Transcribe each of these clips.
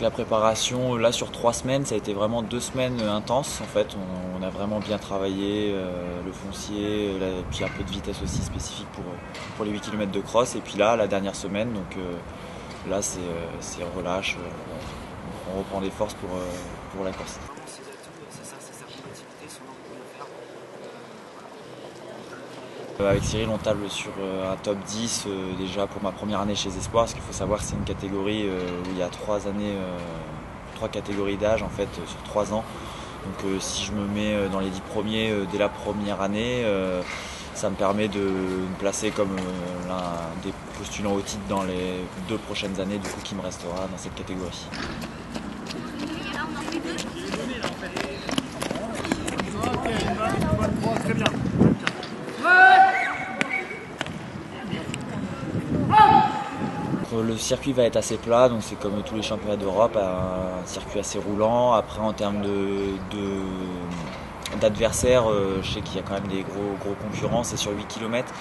que la préparation, là sur 3 semaines, ça a été vraiment 2 semaines intenses. En fait, on a vraiment bien travaillé le foncier, puis un peu de vitesse aussi spécifique pour les 8 km de cross. Et puis là, la dernière semaine, donc là c'est relâche, on reprend des forces pour la course. Ses atouts, sa combativité, son envie de bien faire. Avec Cyril, on table sur un top 10 déjà pour ma première année chez Espoir, parce qu'il faut savoir que c'est une catégorie où il y a 3 catégories d'âge en fait sur 3 ans. Donc si je me mets dans les 10 premiers dès la première année, ça me permet de me placer comme l'un des postulants au titre dans les 2 prochaines années du coup qui me restera dans cette catégorie. Très bien. Le circuit va être assez plat, donc c'est comme tous les championnats d'Europe, un circuit assez roulant. Après en termes d'adversaires, je sais qu'il y a quand même des gros concurrents, c'est sur 8 km.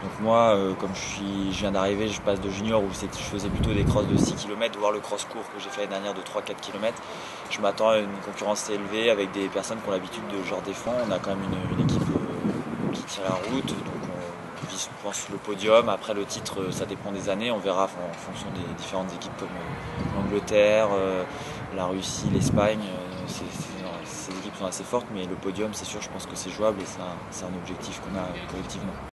Donc moi, comme je viens d'arriver, je passe de junior où je faisais plutôt des crosses de 6 km, voire le cross court que j'ai fait l'année dernière de 3-4 km. Je m'attends à une concurrence élevée avec des personnes qui ont l'habitude de genre défendre. On a quand même une équipe qui tient la route, donc on vise je pense le podium. Après le titre, ça dépend des années, on verra en fonction des différentes équipes comme l'Angleterre, la Russie, l'Espagne. Ces équipes sont assez fortes, mais le podium c'est sûr, je pense que c'est jouable et c'est un objectif qu'on a collectivement.